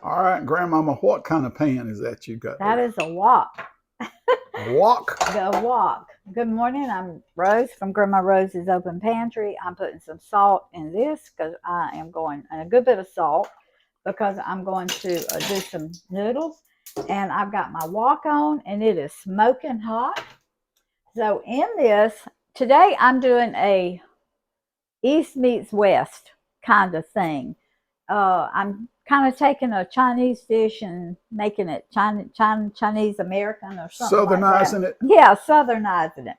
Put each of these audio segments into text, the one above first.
All right, Grandmama, what kind of pan is that you got That there? is a wok. A wok? The wok. Good morning. I'm Rose from Grandma Rose's Open Pantry. I'm putting some salt in this because I am going, and a good bit of salt because I'm going to do some noodles. And I've got my wok on, and it is smoking hot. So in this, today I'm doing a East meets West kind of thing. I'm kind of taking a Chinese dish and making it Chinese American or something like that. Southernizing it? Yeah, southernizing it.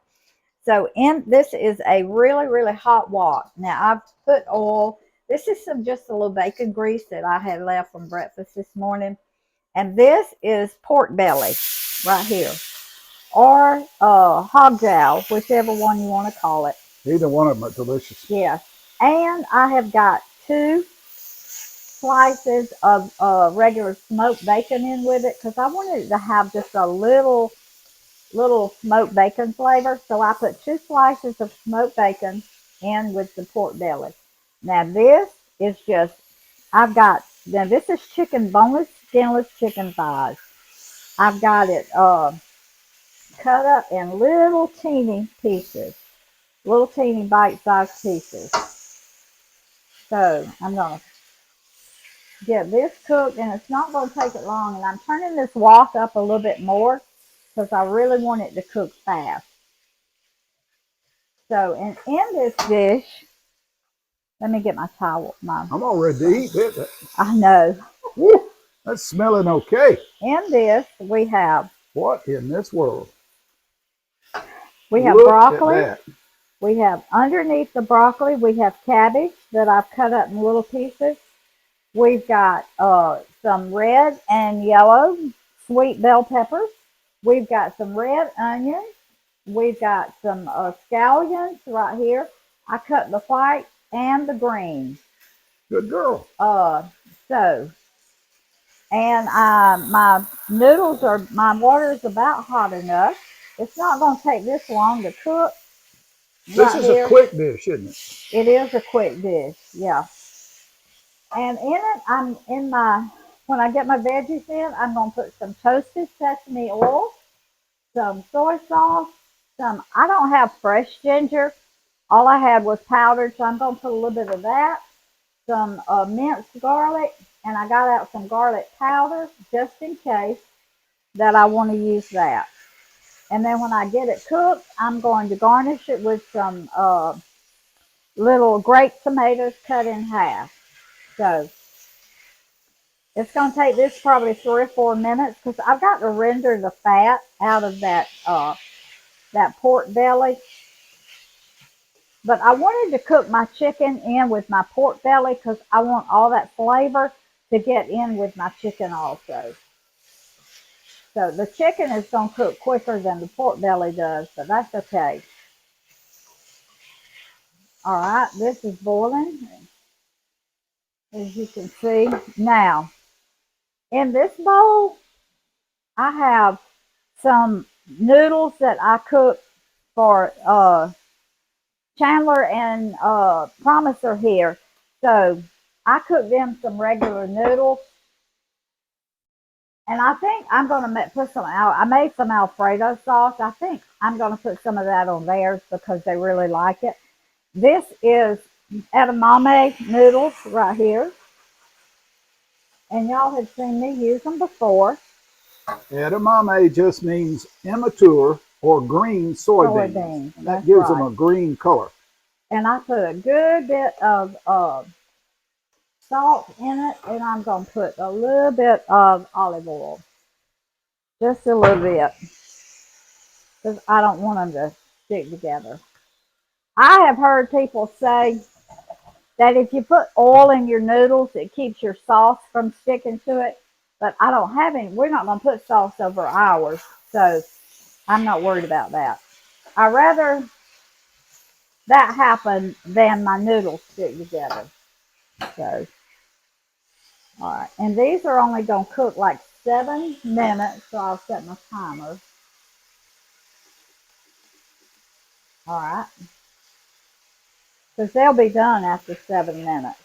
So in this is a really, really hot wok. Now I've put oil. This is some just a little bacon grease that I had left from breakfast this morning. And this is pork belly right here. Or hog jowl, whichever one you want to call it. Either one of them are delicious. Yeah. And I have got two slices of regular smoked bacon in with it because I wanted it to have just a little smoked bacon flavor. So I put two slices of smoked bacon in with the pork belly. Now this is just now this is chicken, boneless, skinless chicken thighs. I've got it cut up in little teeny pieces, little teeny bite-sized pieces. So I'm gonna get this cooked, and it's not going to take it long. And I'm turning this wok up a little bit more because I really want it to cook fast. So, and in this dish, let me get my towel. I'm all ready to eat it. I know. Woo, that's smelling okay. In this, What in this world? we have Look at broccoli. that. We have underneath the broccoli, we have cabbage that I've cut up in little pieces. We've got some red and yellow sweet bell peppers. We've got some red onions. We've got some scallions right here. I cut the white and the green. Good girl. Uh, so, and my water is about hot enough. It's not going to take this long to cook This right is a here. quick dish, isn't it? It is a quick dish, yeah. And in it, when I get my veggies in, I'm going to put some toasted sesame oil, some soy sauce, I don't have fresh ginger. All I had was powdered, so I'm going to put a little bit of that, some minced garlic, and I got out some garlic powder just in case that I want to use that. And then when I get it cooked, I'm going to garnish it with some little grape tomatoes cut in half. So it's going to take this probably 3 or 4 minutes because I've got to render the fat out of that pork belly. But I wanted to cook my chicken in with my pork belly because I want all that flavor to get in with my chicken also. So the chicken is going to cook quicker than the pork belly does, but that's okay. All right, this is boiling, as you can see. Now, in this bowl, I have some noodles that I cooked for Chandler and Promiser here. So I cooked them some regular noodles. And I think I'm going to put some out. I made some Alfredo sauce. I think I'm going to put some of that on theirs because they really like it. This is edamame noodles right here. And y'all have seen me use them before. Edamame just means immature or green soybeans. Soybeans, And that that's gives them right. a green color. And I put a good bit of salt in it, and I'm going to put a little bit of olive oil, just a little bit, because I don't want them to stick together. I have heard people say that if you put oil in your noodles, it keeps your sauce from sticking to it. But I don't have any. We're not going to put sauce over ours, so I'm not worried about that. I rather that happen than my noodles stick together. So, all right, and these are only going to cook like 7 minutes, so I'll set my timer. All right, because they'll be done after 7 minutes.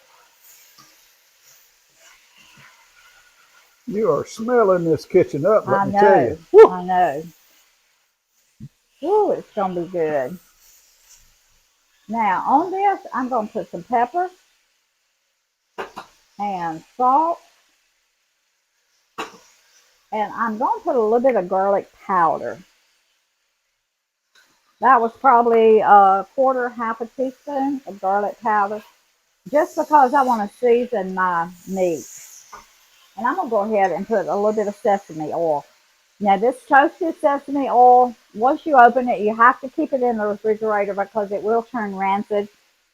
You are smelling this kitchen up, let I me tell know. you. Woo! I know. Ooh, it's gonna be good. Now on this, I'm gonna put some pepper and salt, and I'm gonna put a little bit of garlic powder. That was probably a quarter, half a teaspoon of garlic powder, just because I want to season my meat. And I'm gonna go ahead and put a little bit of sesame oil. Now this toasted sesame oil, once you open it, you have to keep it in the refrigerator because it will turn rancid.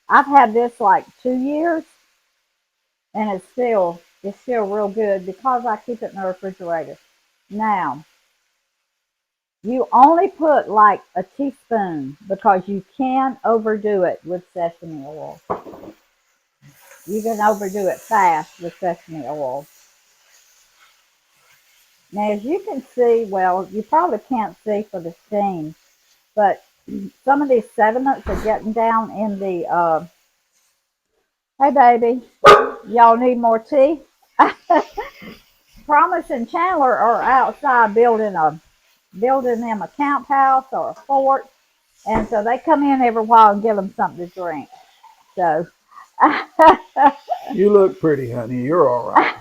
I've had this like 2 years, and it's still real good because I keep it in the refrigerator. Now, you only put like a teaspoon because you can overdo it with sesame oil. You can overdo it fast with sesame oil. Now, as you can see, well, you probably can't see for the steam, but some of these sediments are getting down in the, hey baby, y'all need more tea? Promise and Chandler are outside building them a camp house or a fort, and so they come in every while and give them something to drink. So, You look pretty, honey. You're all right.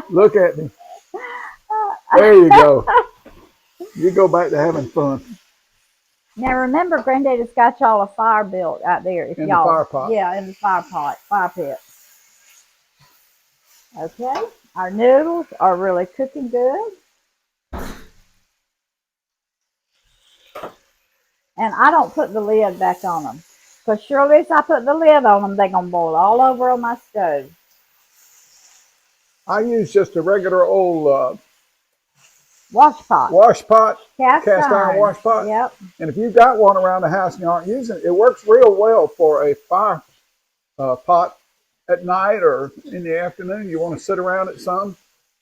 Look at me. There you go. You go back to having fun now remember, Granddaddy's got y'all a fire built out there. If in the y'all, fire pot. yeah, in the fire pit. Okay, our noodles are really cooking good. And I don't put the lid back on them. Because surely if I put the lid on them, they're going to boil all over on my stove. I use just a regular old Wash pot. wash pot, Cast iron wash pot. Yep. And if you've got one around the house and you aren't using it, it works real well for a fire pot at night or in the afternoon. You want to sit around it some,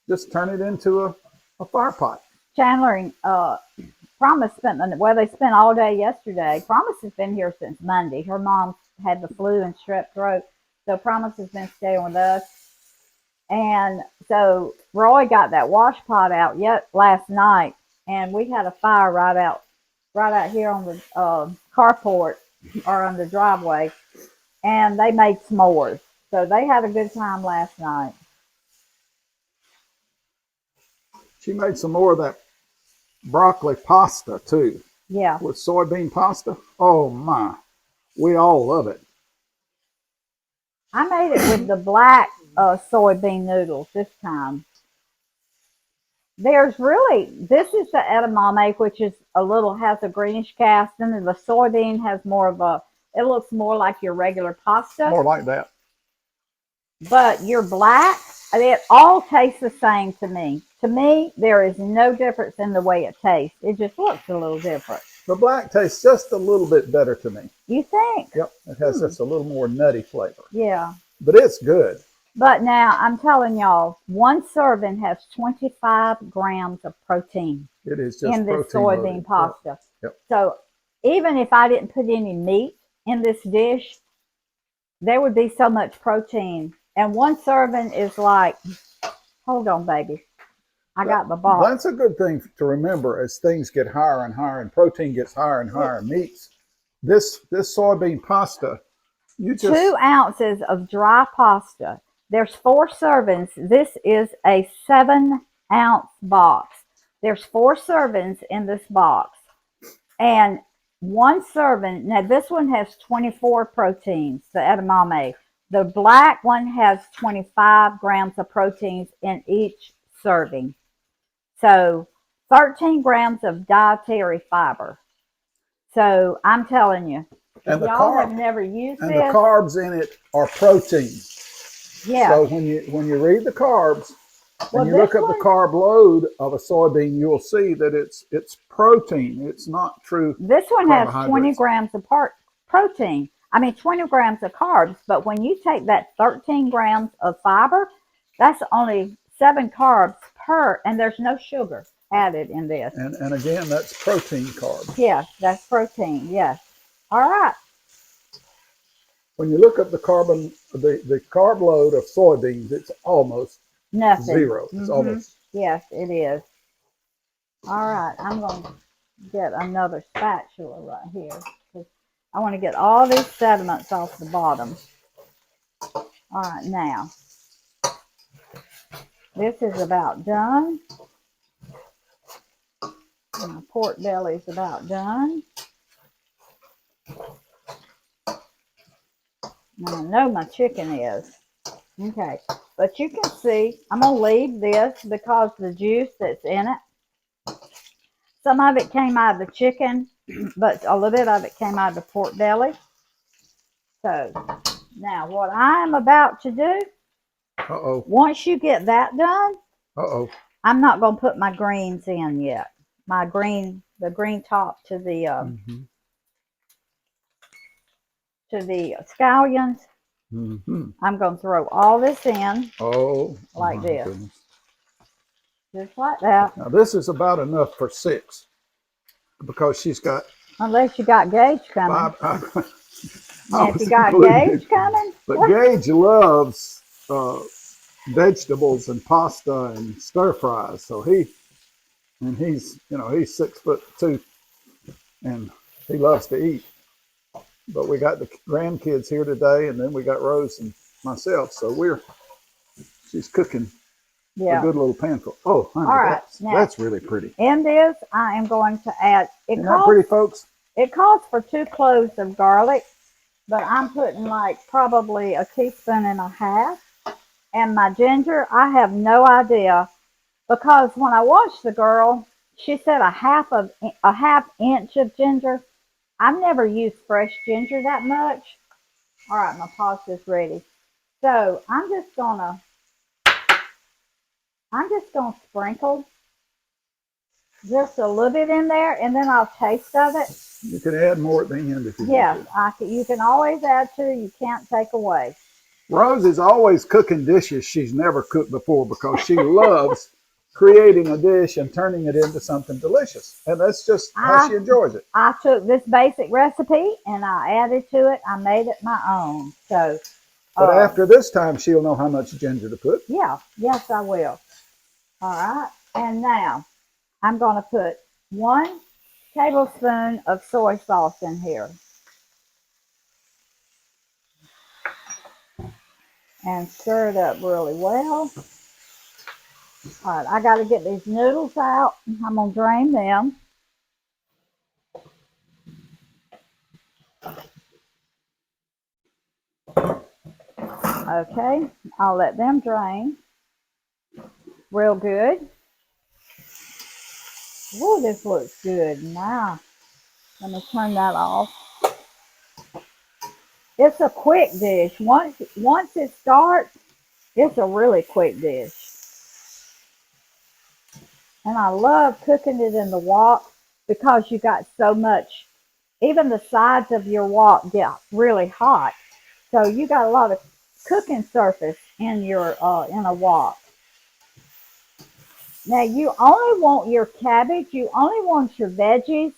just turn it into a fire pot. Chandler and Promise they spent all day yesterday. Promise has been here since Monday. Her mom had the flu and strep throat. So Promise has been staying with us. And so Roy got that wash pot out last night, and we had a fire right out here on the carport or on the driveway, and they made s'mores. So they had a good time last night. She made some more of that broccoli pasta too. Yeah. With soybean pasta. Oh my, we all love it. I made it with the black soybean noodles this time. This is the edamame, which is has a greenish cast, and then the soybean has more of it looks more like your regular pasta. More like that. But your black, it all tastes the same to me. To me, there is no difference in the way it tastes. It just looks a little different. The black tastes just a little bit better to me. You think? Yep, it has just a little more nutty flavor. Yeah. But it's good. But now I'm telling y'all, one serving has 25 grams of protein. It is just in this soybean pasta. Yep. So even if I didn't put any meat in this dish, there would be so much protein. And one serving is like, hold on, baby. I got the box. That's a good thing to remember as things get higher and higher and protein gets higher and higher in meats. This soybean pasta, 2 ounces of dry pasta. There's 4 servings. This is a 7-ounce box. There's 4 servings in this box. And one serving, now this one has 24 proteins, the edamame. The black one has 25 grams of proteins in each serving. So 13 grams of dietary fiber. So I'm telling you, if y'all have never used this. And the carbs in it are protein. Yeah. So when you read the carbs, and you look at the carb load of a soybean, you'll see that it's protein. It's not true. This one has 20 grams of protein. 20 grams of carbs. But when you take that 13 grams of fiber, that's only 7 carbs per, and there's no sugar added in this. And again, that's protein carbs. Yes, that's protein. Yes. All right. When you look at the carb load of soybeans, it's almost Nothing. zero. It's almost. Yes, it is. All right, I'm going to get another spatula right here, 'cause I want to get all these sediments off the bottom. All right, now, this is about done. And my pork belly is about done. Now, I know my chicken is. Okay, but you can see, I'm going to leave this because the juice that's in it, some of it came out of the chicken, but a little bit of it came out of the pork belly. So, now what I'm about to do, Uh-oh. once you get that done, Uh-oh. I'm not going to put my greens in yet. The green top to the scallions. I'm going to throw all this in Oh, like my this. goodness. Just like that. Now, this is about enough for 6 because she's got Unless you got Gage coming. 5. Now, if you got Gage coming. But Gage loves vegetables and pasta and stir fries. So he's 6'2", and he loves to eat. But we got the grandkids here today, and then we got Rose and myself. So she's cooking a good little panful. Oh, honey, all right, that's really pretty. In this, I am going to add. Isn't that pretty, folks? It calls for 2 cloves of garlic, but I'm putting like probably a teaspoon and a half. And my ginger, I have no idea, because when I watched the girl, she said a half inch of ginger. I've never used fresh ginger that much. All right, my pasta's ready. So I'm just gonna sprinkle just a little bit in there, and then I'll taste of it. You can add more at the end if you want to. Yes, you can always add to. You can't take away. Rose is always cooking dishes she's never cooked before because she loves creating a dish and turning it into something delicious. And that's just how she enjoys it. I took this basic recipe and I added to it. I made it my own. So, but after this time, she'll know how much ginger to put. Yeah. Yes, I will. All right. And now I'm going to put 1 tablespoon of soy sauce in here. And stir it up really well. All right, I got to get these noodles out. I'm going to drain them. Okay, I'll let them drain real good. Oh, this looks good. Now, let me turn that off. It's a quick dish. Once it starts, it's a really quick dish. And I love cooking it in the wok because you got so much, even the sides of your wok get really hot. So you got a lot of cooking surface in your in a wok. Now you only want your cabbage, you only want your veggies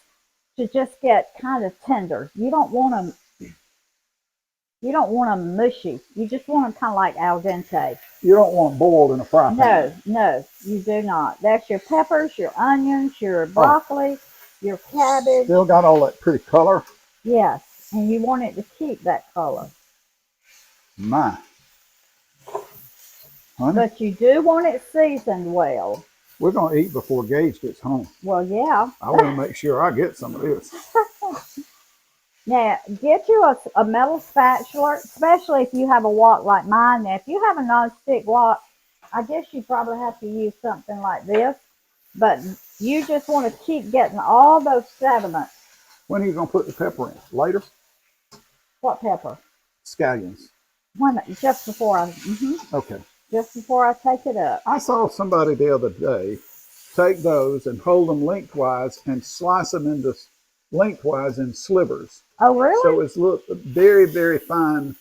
to just get kind of tender. You don't want them mushy. You just want them kind of like al dente. You don't want boiled in a fry pan. No, you do not. That's your peppers, your onions, your broccoli, your cabbage. Still got all that pretty color. Yes, and you want it to keep that color. My. Honey? But you do want it seasoned well. We're going to eat before Gage gets home. Well, yeah. I want to make sure I get some of this. Now, get you a metal spatula, especially if you have a wok like mine. Now, if you have a non-stick wok, I guess you probably have to use something like this. But you just want to keep getting all those sediments. When are you going to put the pepper in? Later? What pepper? Scallions. Just before I... Okay. Just before I take it up. I saw somebody the other day take those and hold them lengthwise and slice them into lengthwise in slivers. Oh, really? So it's very, very fine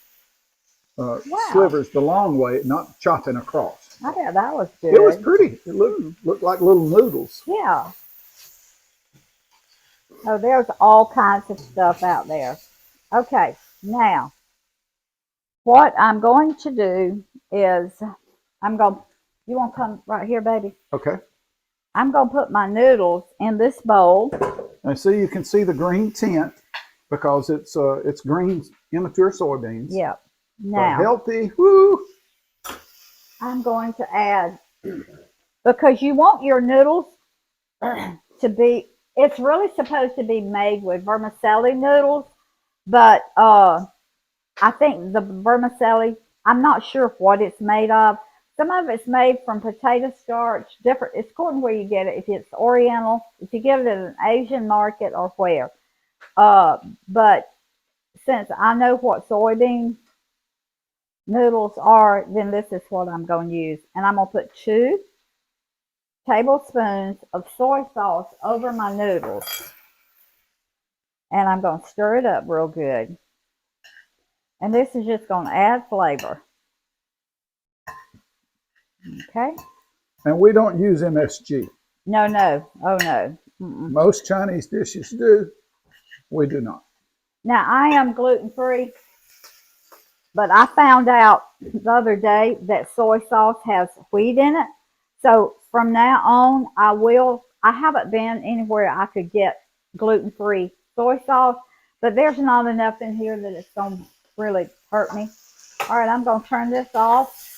slivers the long way, not chopping across. I thought that was good. It was pretty. It looked like little noodles. Yeah. Oh, there's all kinds of stuff out there. Okay, now, what I'm going to do is I'm going to You want to come right here, baby? Okay. I'm going to put my noodles in this bowl. And see, you can see the green tint because it's green immature soybeans. Yep. But Now, healthy. Woo! I'm going to add, because you want your noodles to be, it's really supposed to be made with vermicelli noodles, but I think the vermicelli, I'm not sure what it's made of. Some of it's made from potato starch, different, it's according where you get it, if it's oriental, if you get it at an Asian market or where. But since I know what soybean noodles are, then this is what I'm going to use. And I'm going to put 2 tablespoons of soy sauce over my noodles. And I'm going to stir it up real good. And this is just going to add flavor. Okay? And we don't use MSG. No, no. Oh, no. Mm-mm. Most Chinese dishes do. We do not. Now, I am gluten-free, but I found out the other day that soy sauce has wheat in it. So from now on, I haven't been anywhere I could get gluten-free soy sauce, but there's not enough in here that it's going to really hurt me. All right, I'm going to turn this off.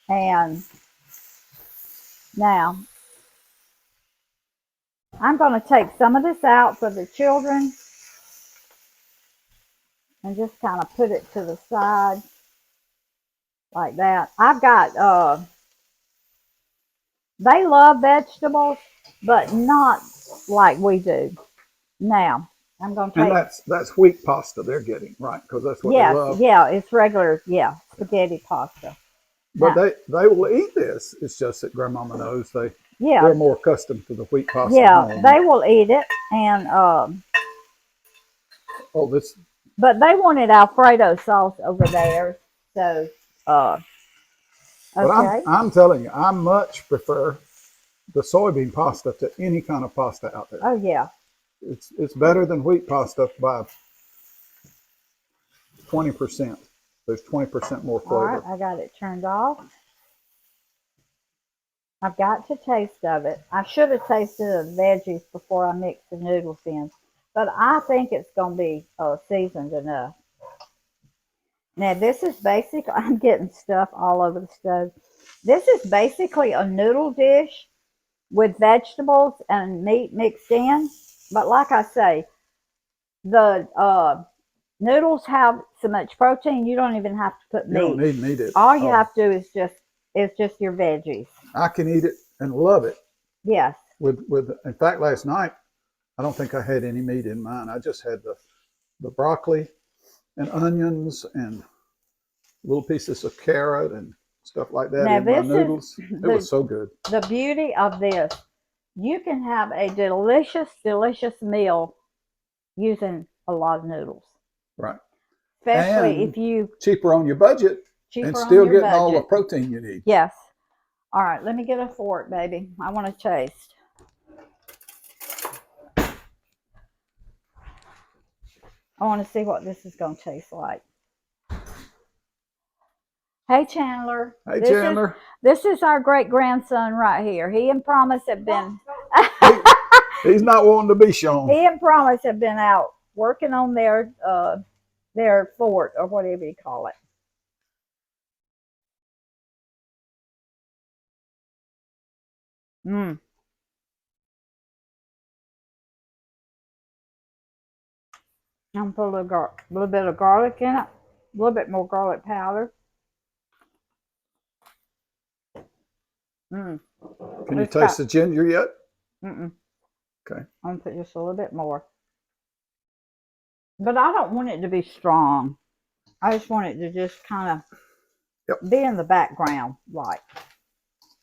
And now, I'm going to take some of this out for the children and just kind of put it to the side like that. I've got, they love vegetables, but not like we do. Now, I'm going to take. And that's wheat pasta they're getting, right? Because that's what they love. Yeah, it's regular, spaghetti pasta. But they will eat this. It's just that Grandmama knows Yeah, they're more accustomed to the wheat pasta. yeah, they will eat it, and but they wanted Alfredo sauce over there, so But okay. I'm telling you, I much prefer the soybean pasta to any kind of pasta out there. Oh yeah, It's better than wheat pasta by 20%. There's 20% more flavor. all right, I got it turned off. I've got to taste of it. I should have tasted the veggies before I mixed the noodles in, but I think it's going to be seasoned enough. Now this is basic. I'm getting stuff all over the stove. This is basically a noodle dish with vegetables and meat mixed in. But like I say, the noodles have so much protein you don't even have to put meat. You don't need meat. All you have to do is just your veggies. I can eat it and love it. Yes. In fact, last night I don't think I had any meat in mine. I just had the broccoli and onions and little pieces of carrot and stuff like that Now in my noodles. It was so good. The beauty of this, you can have a delicious, delicious meal using a lot of noodles. Right. Especially and if you cheaper on your budget and still getting all the protein you need. Yes. All right, let me get a fork, baby. I want to taste. I want to see what this is going to taste like. Hey, Chandler. Hey, Chandler. This is our great-grandson right here. He and Promise have been... He's not wanting to be shown. He and Promise have been out working on their fort, or whatever you call it. I'm going to put a little bit of garlic in it. A little bit more garlic powder. Can you taste the ginger yet? Okay. I'm going to put just a little bit more. But I don't want it to be strong. I just want it to just kind of be in the background, like.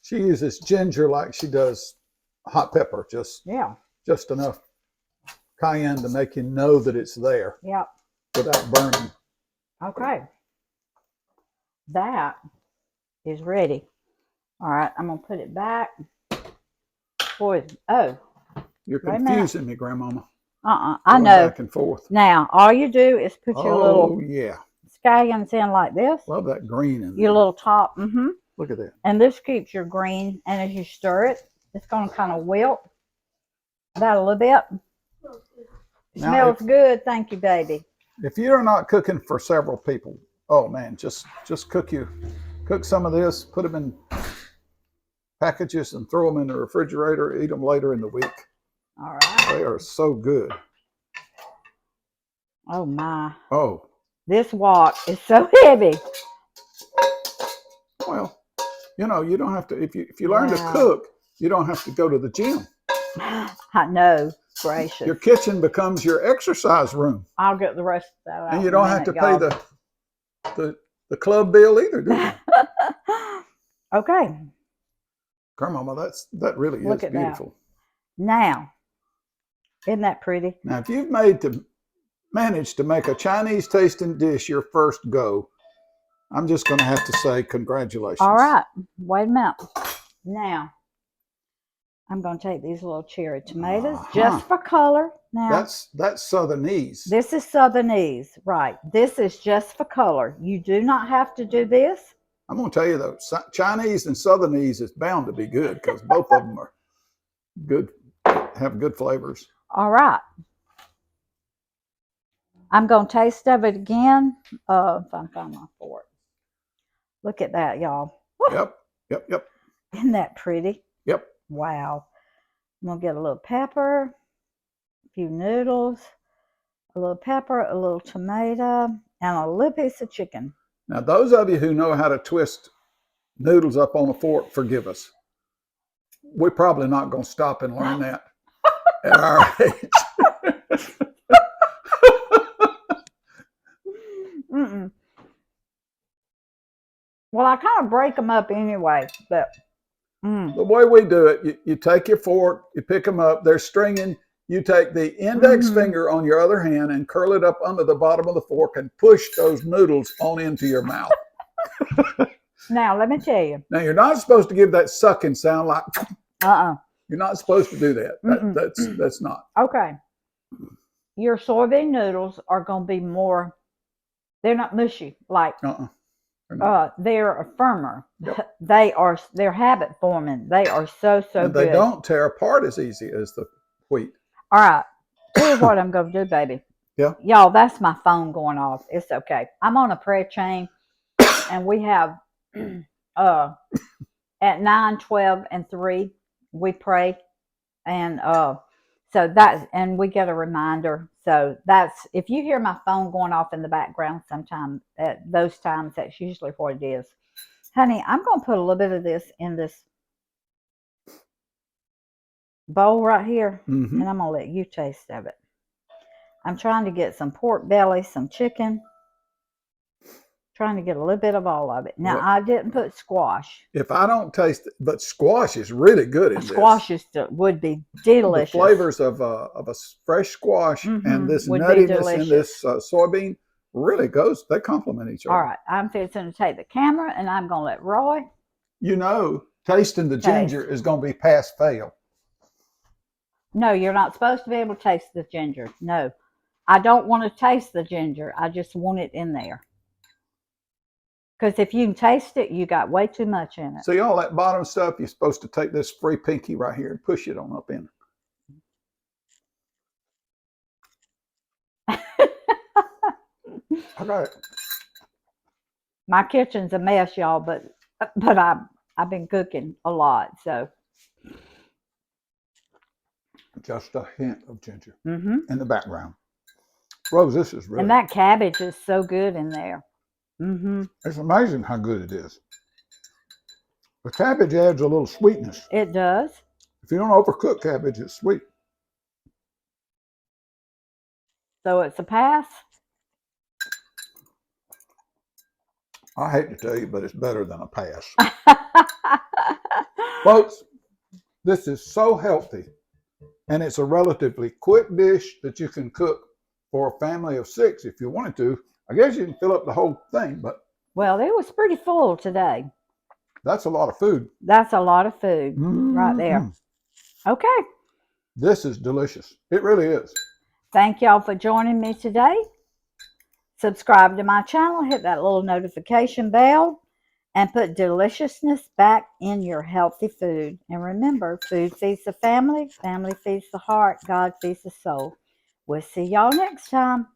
She uses ginger like she does hot pepper, just enough cayenne to make you know that it's there. Yep. Without burning. Okay. That is ready. All right, I'm gonna put it back. Boy, you're confusing me, Grandmama. I know. Back and forth. Now, all you do is put your little scallions in like this. Love that green in there. Your little top. Look at that. And this keeps your green. And as you stir it, it's going to kind of wilt that a little bit. Now, Smells good. Thank you, baby. If you're not cooking for several people, oh man, just cook some of this, put them in packages and throw them in the refrigerator, eat them later in the week. All right. They are so good. Oh my. Oh, This wok is so heavy. well, you know, you don't have to, if you learn to Wow. cook, you don't have to go to the gym. I know. Gracious. Your kitchen becomes your exercise room. I'll get the rest of that out. And you in a don't have to minute, pay the club bill either, do you? y'all. Okay. Grandmama, that really is Look at that. beautiful. Now, isn't that pretty? Now, if you've managed to make a Chinese tasting dish your first go, I'm just going to have to say congratulations. All right. Wait a minute. Now, I'm going to take these little cherry tomatoes just for color. Now, That's Southernese. this is Southernese, right? This is just for color. You do not have to do this. I'm going to tell you though, Chinese and Southernese is bound to be good because both of them are good, have good flavors. All right. I'm going to taste of it again. If I can find my fork. Look at that, y'all. Woo! Yep. Isn't that pretty? Yep. Wow. I'm going to get a little pepper, a few noodles, a little pepper, a little tomato, and a little piece of chicken. Now, those of you who know how to twist noodles up on a fork, forgive us. We're probably not going to stop and learn that at our age. Mm-mm. Well, I kind of break them up anyway, but The way we do it, you take your fork, you pick them up, they're stringing. You take the index finger on your other hand and curl it up under the bottom of the fork and push those noodles on into your mouth. now let me tell you. Now, you're not supposed to give that sucking sound like, Uh-uh. you're not supposed to do that. That's not. Okay. Your soybean noodles are going to be more, they're not mushy. Like, they're firmer. Yep. They're habit forming. They are so And good. they don't tear apart as easy as the wheat. All right. Here's what I'm going to do, baby. Yeah. Y'all, that's my phone going off. It's okay. I'm on a prayer chain, and we have at 9, 12, and 3, we pray. And so that's, and we get a reminder. So that's, if you hear my phone going off in the background sometime at those times, that's usually what it is. Honey, I'm going to put a little bit of this in this bowl right here, and I'm going to let you taste of it. I'm trying to get some pork belly, some chicken, trying to get a little bit of all of it. Now, Well, I didn't put squash. If I don't taste it, but squash is really good in this. Squash would be delicious. The flavors of a fresh squash and this would be nuttiness in delicious. this soybean really goes, they complement each other. All right, I'm fixing to take the camera, and I'm going to let Roy. You know, tasting the ginger is going to be pass fail. No, you're not supposed to be able to taste the ginger. No, I don't want to taste the ginger. I just want it in there. Because if you can taste it, you got way too much in it. See all that bottom stuff, you're supposed to take this free pinky right here and push it on up in. All right. My kitchen's a mess, y'all, but I've been cooking a lot, so. Just a hint of ginger Mm-hmm. in the background. Rose, this is really. And that cabbage is so good in there. Mm-hmm. It's amazing how good it is. The cabbage adds a little sweetness. It does. If you don't overcook cabbage, it's sweet. So it's a pass. I hate to tell you, but it's better than a pass. Folks, this is so healthy, and it's a relatively quick dish that you can cook for a family of 6 if you wanted to. I guess you can fill up the whole thing, but Well, it was pretty full today. that's a lot of food. That's a lot of food right there. Okay. This is delicious. It really is. Thank y'all for joining me today. Subscribe to my channel, hit that little notification bell, and put deliciousness back in your healthy food. And remember, food feeds the family, family feeds the heart, God feeds the soul. We'll see y'all next time.